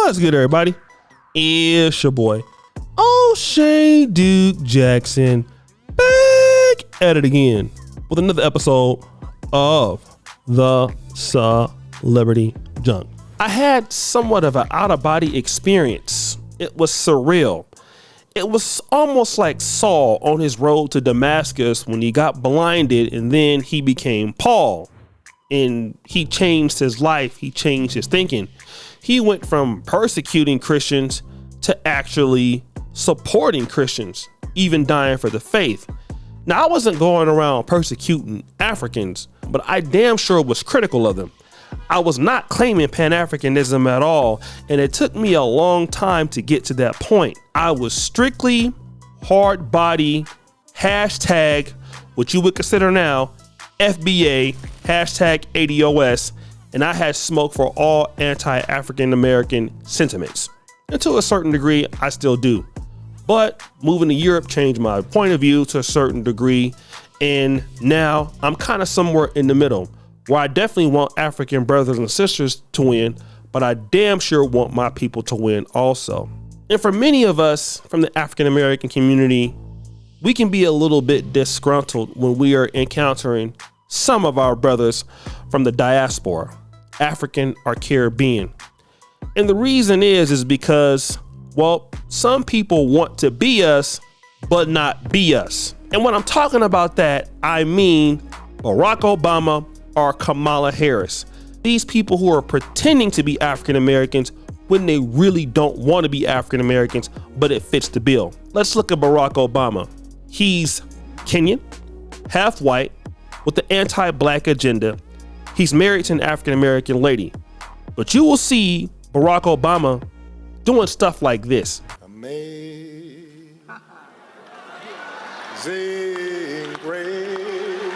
What's good, everybody? It's your boy, O'Shea Duke Jackson, back at it again with another episode of the Celebrity Junk. I had somewhat of an out-of-body experience. It was surreal. It was almost like Saul on his road to Damascus when he got blinded and then he became Paul. And he changed his life. He changed his thinking. He went from persecuting Christians to actually supporting Christians, even dying for the faith. Now, I wasn't going around persecuting Africans, but I damn sure was critical of them. I was not claiming Pan-Africanism at all, and it took me a long time to get to that point. I was strictly hard body, hashtag, what you would consider now, FBA, hashtag ADOS, and I had smoke for all anti-African American sentiments. And to a certain degree, I still do. But moving to Europe changed my point of view to a certain degree, and now I'm kind of somewhere in the middle, where I definitely want African brothers and sisters to win, but I damn sure want my people to win also. And for many of us from the African American community, we can be a little bit disgruntled when we are encountering some of our brothers from the diaspora, African or Caribbean. And the reason is because, well, some people want to be us, but not be us. And when I'm talking about that, I mean Barack Obama or Kamala Harris. These people who are pretending to be African Americans when they really don't want to be African Americans, but it fits the bill. Let's look at Barack Obama. He's Kenyan, half white, with the anti-black agenda. He's married to an African American lady. But you will see Barack Obama doing stuff like this. Amazing grace,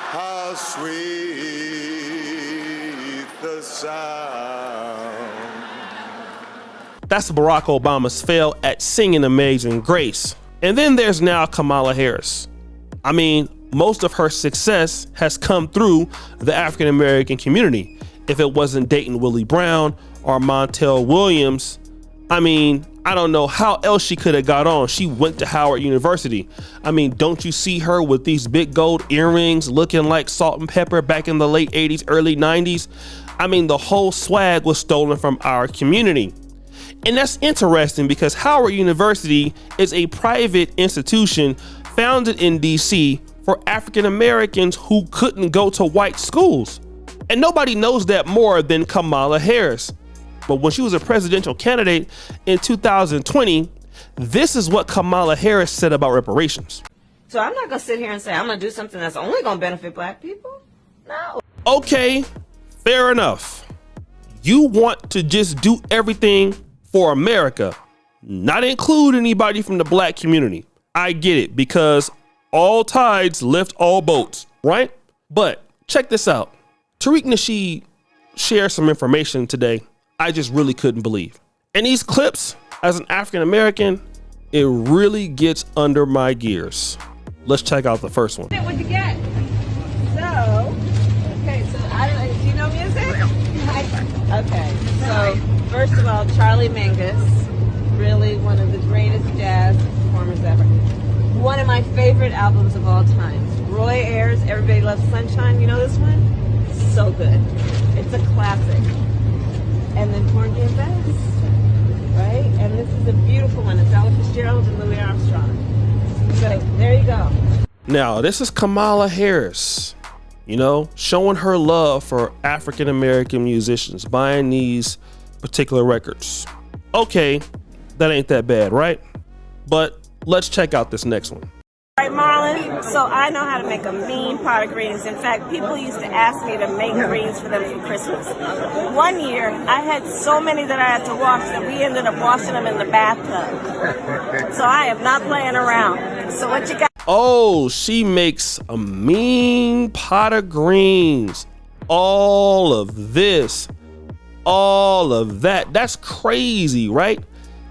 how sweet the sound. That's Barack Obama's fail at singing Amazing Grace. And then there's now Kamala Harris. I mean, most of her success has come through the African American community. If it wasn't Dayton Willie Brown or Montel Williams, I mean, I don't know how else she could have got on. She went to Howard University. I mean, don't you see her with these big gold earrings looking like Salt and Pepper back in the late 80s, early 90s? I mean, the whole swag was stolen from our community. And that's interesting because Howard University is a private institution founded in DC for African Americans who couldn't go to white schools. And nobody knows that more than Kamala Harris. But when she was a presidential candidate in 2020, this is what Kamala Harris said about reparations. So I'm not gonna sit here and say I'm gonna do something that's only gonna benefit black people. No. Okay, fair enough. You want to just do everything for America, not include anybody from the black community. I get it, because all tides lift all boats, right? But check this out. Tariq Nasheed shared some information today I just really couldn't believe. And these clips, as an African American, it really gets under my gears. Let's check out the first one. What'd you get? So, okay, so do you know music? Okay, so first of all, Charlie Mingus, really one of the greatest jazz performers ever. One of my favorite albums of all time. Roy Ayers, Everybody Loves Sunshine. You know this one? So good. It's a classic. And then Porgy and Bess, right? And this is a beautiful one. It's Ella Fitzgerald and Louis Armstrong. So there you go. Now, this is Kamala Harris, you know, showing her love for African American musicians, buying these particular records. Okay, that ain't that bad, right? But let's check out this next one. Right, Marlon, so I know how to make a mean pot of greens. In fact, people used to ask me to make greens for them for Christmas. One year, I had so many that I had to wash that we ended up washing them in the bathtub. So I am not playing around. So what you got? Oh, she makes a mean pot of greens. All of this, all of that. That's crazy, right?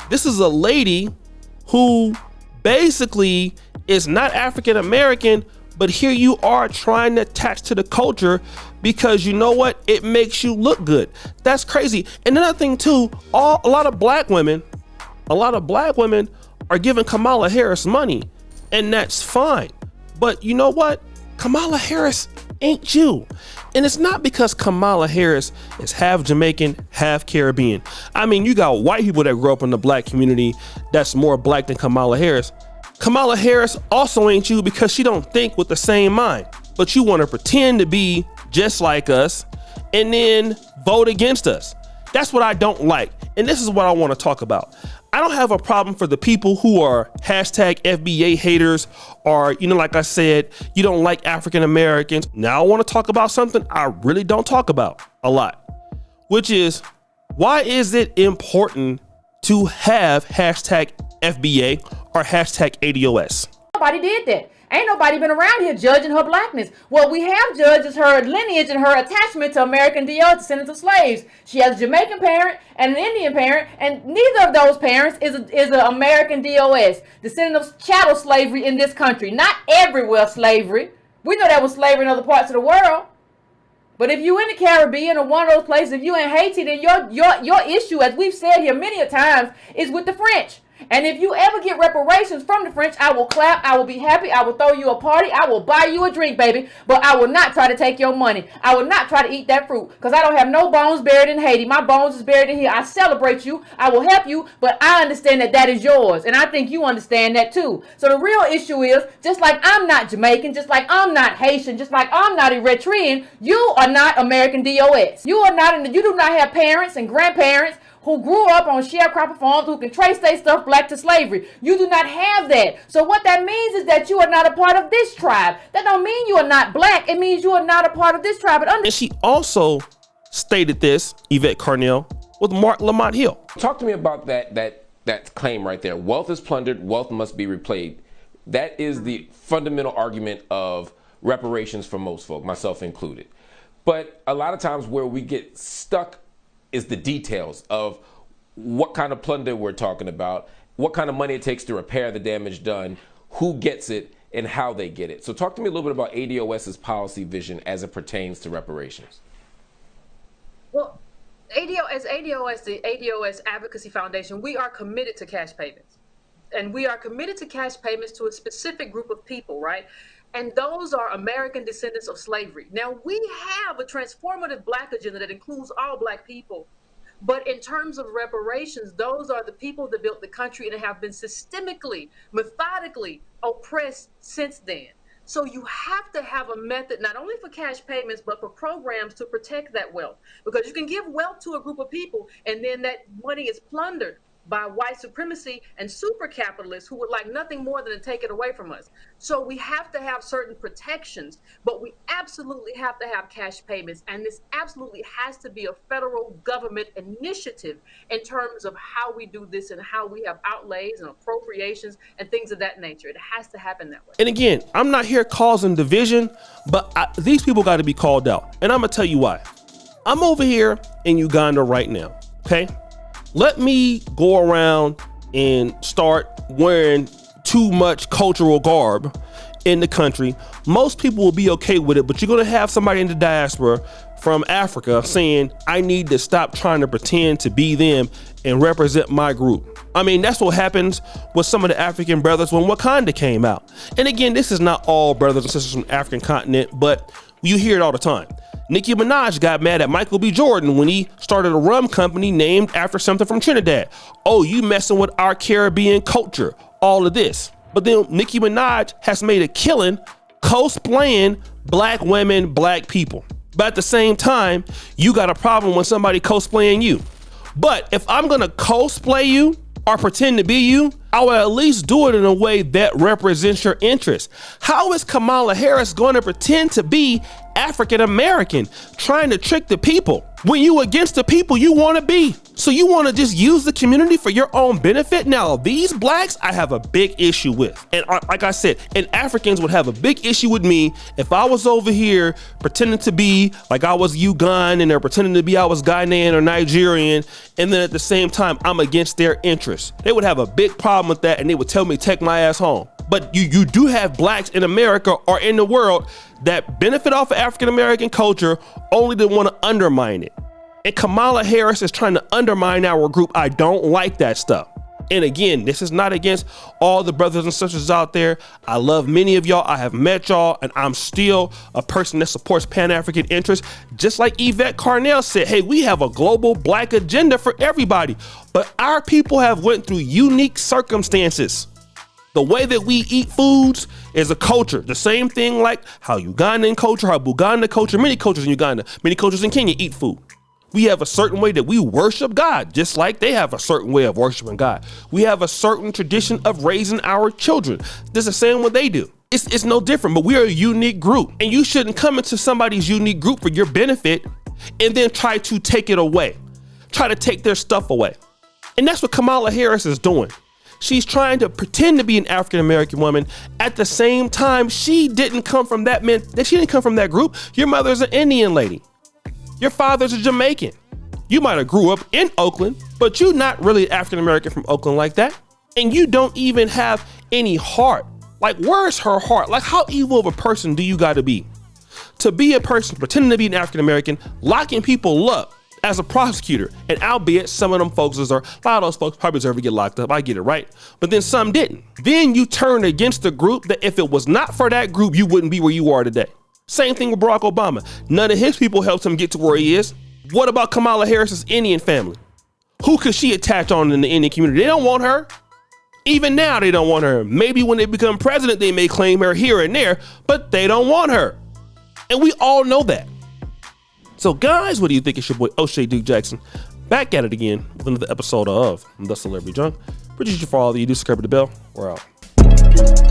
This is a lady who basically is not African American, But here you are trying to attach to the culture because you know what? It makes you look good. That's crazy. And another thing too, a lot of black women are giving Kamala Harris money, and that's fine. But you know what? Kamala Harris ain't you. And it's not because Kamala Harris is half Jamaican, half Caribbean. I mean, you got white people that grew up in the black community that's more black than Kamala Harris. Kamala Harris also ain't you because she don't think with the same mind, but you want to pretend to be just like us and then vote against us. That's what I don't like. And this is what I want to talk about. I don't have a problem for the people who are hashtag FBA haters or, like I said, you don't like African Americans. Now I want to talk about something I really don't talk about a lot, which is why is it important to have hashtag FBA or hashtag ADOS? Nobody did that. Ain't nobody been around here judging her blackness. What we have judged is her lineage and her attachment to American DO, descendants of slaves. She has a Jamaican parent and an Indian parent, and neither of those parents is an American DOS, descendant of chattel slavery in this country. Not everywhere slavery. We know that was slavery in other parts of the world. But if you in the Caribbean or one of those places, if you in Haiti, then your issue, as we've said here many a times, is with the French. And if you ever get reparations from the French, I will clap, I will be happy, I will throw you a party, I will buy you a drink, baby, but I will not try to take your money. I will not try to eat that fruit, because I don't have no bones buried in Haiti. My bones is buried in here. I celebrate you, I will help you, but I understand that that is yours, and I think you understand that too. So the real issue is, just like I'm not Jamaican, just like I'm not Haitian, just like I'm not Eritrean, you are not American DOS. You do not have parents and grandparents who grew up on sharecropper farms who can trace their stuff back to slavery. You do not have that. So what that means is that you are not a part of this tribe. That don't mean you are not black. It means you are not a part of this tribe. And she also stated this, Yvette Carnell, with Mark Lamont Hill. Talk to me about that claim right there. Wealth is plundered, wealth must be repaid. That is the fundamental argument of reparations for most folk, myself included. But a lot of times where we get stuck is the details of what kind of plunder we're talking about, what kind of money it takes to repair the damage done, who gets it, and how they get it. So talk to me a little bit about ADOS's policy vision as it pertains to reparations. Well, ADOS, the ADOS Advocacy Foundation, we are committed to cash payments. And we are committed to cash payments to a specific group of people, right? And those are American descendants of slavery. Now, we have a transformative black agenda that includes all black people. But in terms of reparations, those are the people that built the country and have been systemically, methodically oppressed since then. So you have to have a method, not only for cash payments, but for programs to protect that wealth. Because you can give wealth to a group of people and then that money is plundered by white supremacy and super capitalists who would like nothing more than to take it away from us. So we have to have certain protections, but we absolutely have to have cash payments. And this absolutely has to be a federal government initiative in terms of how we do this and how we have outlays and appropriations and things of that nature. It has to happen that way. And again, I'm not here causing division, but these people got to be called out. And I'm going to tell you why. I'm over here in Uganda right now, okay? Let me go around and start wearing too much cultural garb in the country. Most people will be okay with it, but you're going to have somebody in the diaspora from Africa saying, I need to stop trying to pretend to be them and represent my group. I mean, that's what happens with some of the African brothers when Wakanda came out. And again, this is not all brothers and sisters from the African continent, but you hear it all the time. Nicki Minaj got mad at Michael B. Jordan when he started a rum company named after something from Trinidad. Oh, you messing with our Caribbean culture, all of this. But then Nicki Minaj has made a killing cosplaying black women, black people. But at the same time, you got a problem when somebody cosplaying you. But if I'm gonna cosplay you or pretend to be you, I will at least do it in a way that represents your interests. How is Kamala Harris going to pretend to be African American, trying to trick the people when you against the people you want to be? So you want to just use the community for your own benefit? Now, these blacks, I have a big issue with. And like I said, and Africans would have a big issue with me if I was over here pretending to be like I was Ugandan or pretending to be I was Ghanaian or Nigerian, and then at the same time, I'm against their interests. They would have a big problem with that, and they would tell me to take my ass home. But you do have blacks in America or in the world that benefit off of African American culture, only to want to undermine it. And Kamala Harris is trying to undermine our group. I don't like that stuff. And again, this is not against all the brothers and sisters out there. I love many of y'all. I have met y'all, and I'm still a person that supports Pan-African interests. Just like Yvette Carnell said, hey, we have a global black agenda for everybody. But our people have went through unique circumstances. The way that we eat foods is a culture. The same thing like how Ugandan culture, how Buganda culture, many cultures in Uganda, many cultures in Kenya eat food. We have a certain way that we worship God, just like they have a certain way of worshiping God. We have a certain tradition of raising our children. This is the same what they do. It's no different, but we are a unique group. And you shouldn't come into somebody's unique group for your benefit and then try to take it away. Try to take their stuff away. And that's what Kamala Harris is doing. She's trying to pretend to be an African American woman. At the same time, she didn't come from that group. Your mother's an Indian lady. Your father's a Jamaican. You might have grew up in Oakland, but you're not really African American from Oakland like that. And you don't even have any heart. Like, where's her heart? Like, how evil of a person do you got to be a person pretending to be an African American, locking people up as a prosecutor? And albeit some of them folks a lot of those folks probably deserve to get locked up. I get it, right? But then some didn't. Then you turn against the group that if it was not for that group, you wouldn't be where you are today. Same thing with Barack Obama. None of his people helped him get to where he is. What about Kamala Harris's Indian family? Who could she attach on in the Indian community? They don't want her. Even now, they don't want her. Maybe when they become president, they may claim her here and there, but they don't want her. And we all know that. So guys, what do you think? It's your boy O'Shea Duke Jackson back at it again with another episode of The Celebrity Junk. Appreciate you for all that you do. Subscribe to the bell. We're out.